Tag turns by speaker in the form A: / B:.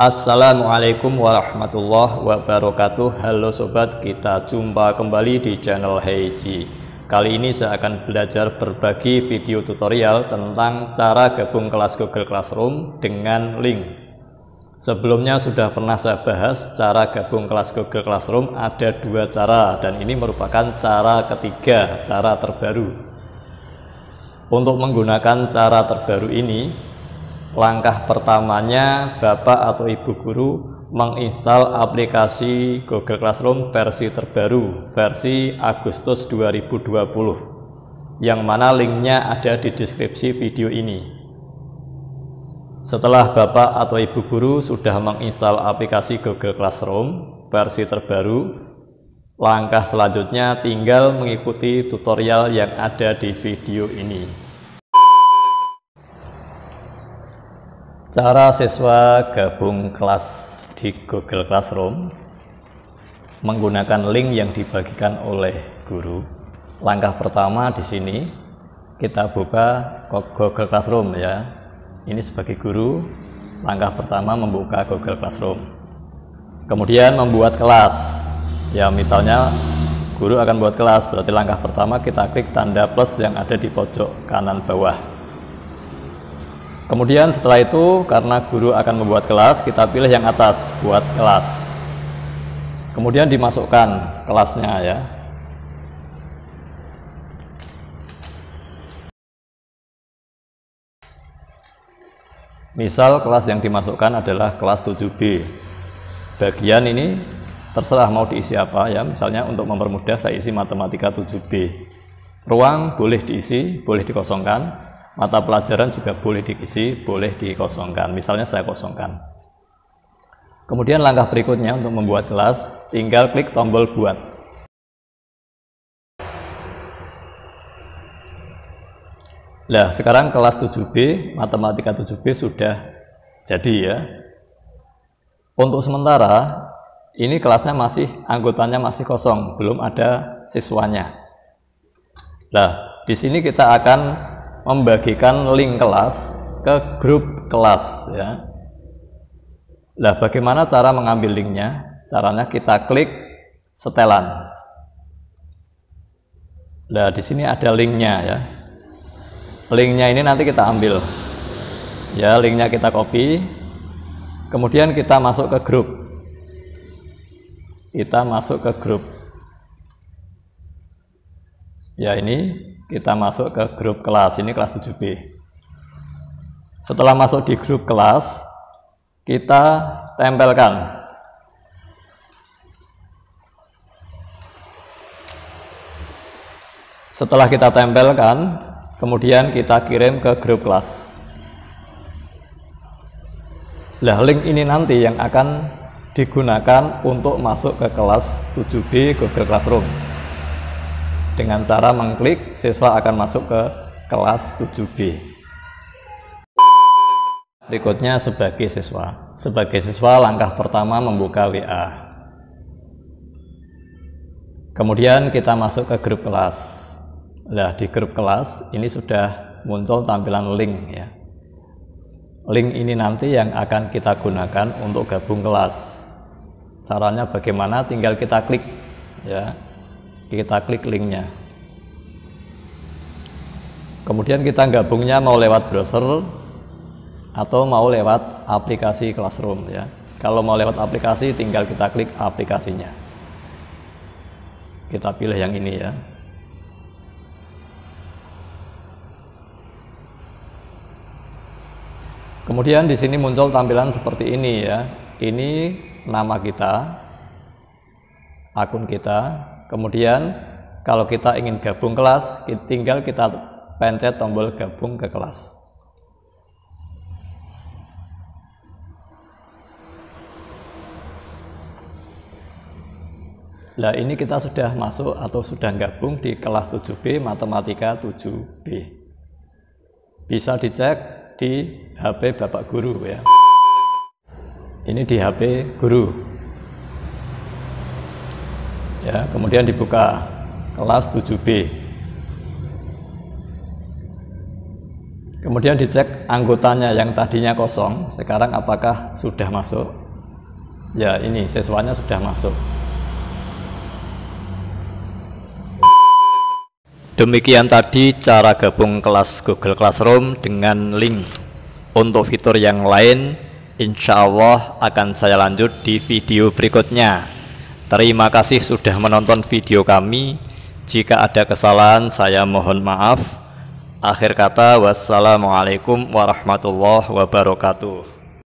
A: Assalamualaikum warahmatullahi wabarakatuh. Halo sobat, kita jumpa kembali di channel Heiji. Kali ini saya akan belajar berbagi video tutorial tentang cara gabung kelas Google Classroom dengan link. Sebelumnya sudah pernah saya bahas cara gabung kelas Google Classroom, ada dua cara dan ini merupakan cara ketiga, cara terbaru. Untuk menggunakan cara terbaru ini, langkah pertamanya Bapak atau Ibu guru menginstal aplikasi Google Classroom versi terbaru, versi Agustus 2020, yang mana linknya ada di deskripsi video ini. Setelah Bapak atau Ibu guru sudah menginstal aplikasi Google Classroom versi terbaru, langkah selanjutnya tinggal mengikuti tutorial yang ada di video ini. Cara siswa gabung kelas di Google Classroom menggunakan link yang dibagikan oleh guru. Langkah pertama di sini kita buka Google Classroom ya. Ini sebagai guru, langkah pertama membuka Google Classroom. Kemudian membuat kelas. Ya, misalnya guru akan buat kelas, berarti langkah pertama kita klik tanda plus yang ada di pojok kanan bawah. Kemudian setelah itu, karena guru akan membuat kelas, kita pilih yang atas, buat kelas. Kemudian dimasukkan kelasnya ya. Misal kelas yang dimasukkan adalah kelas 7B. Bagian ini terserah mau diisi apa ya. Misalnya untuk mempermudah saya isi matematika 7B. Ruang boleh diisi, boleh dikosongkan. Mata pelajaran juga boleh diisi, boleh dikosongkan. Misalnya saya kosongkan. Kemudian langkah berikutnya untuk membuat kelas, tinggal klik tombol buat. Nah, sekarang kelas 7B, matematika 7B sudah jadi ya. Untuk sementara, ini kelasnya masih, anggotanya masih kosong, belum ada siswanya. Nah, di sini kita akan membagikan link kelas ke grup kelas ya. Nah, bagaimana cara mengambil linknya? Caranya kita klik setelan. Nah, di sini ada linknya ya. Linknya ini nanti kita ambil. Ya, linknya kita copy. Kemudian kita masuk ke grup. Kita masuk ke grup. Ya, ini kita masuk ke grup kelas, ini kelas 7B. Setelah masuk di grup kelas, kita tempelkan. Setelah kita tempelkan, kemudian kita kirim ke grup kelas. Nah, link ini nanti yang akan digunakan untuk masuk ke kelas 7B Google Classroom. Dengan cara mengklik, siswa akan masuk ke kelas 7B. Berikutnya sebagai siswa. Sebagai siswa, langkah pertama membuka WA. Kemudian kita masuk ke grup kelas. Nah, di grup kelas ini sudah muncul tampilan link ya. Link ini nanti yang akan kita gunakan untuk gabung kelas. Caranya bagaimana? Tinggal kita klik ya. Kita klik linknya. Kemudian kita gabungnya mau lewat browser atau mau lewat aplikasi Classroom ya. Kalau mau lewat aplikasi, tinggal kita klik aplikasinya. Kita pilih yang ini ya. Kemudian di sini muncul tampilan seperti ini ya. Ini nama kita, akun kita. Kemudian kalau kita ingin gabung kelas, tinggal kita pencet tombol gabung ke kelas. Nah, ini kita sudah masuk atau sudah gabung di kelas 7B matematika 7B. Bisa dicek di HP Bapak Guru ya. Ini di HP guru. Ya, kemudian dibuka kelas 7B. Kemudian dicek anggotanya yang tadinya kosong, sekarang apakah sudah masuk? Ya, ini siswanya sudah masuk. Demikian tadi cara gabung kelas Google Classroom dengan link. Untuk fitur yang lain, insya Allah akan saya lanjut di video berikutnya. Terima kasih sudah menonton video kami. Jika ada kesalahan, saya mohon maaf. Akhir kata, wassalamualaikum warahmatullahi wabarakatuh.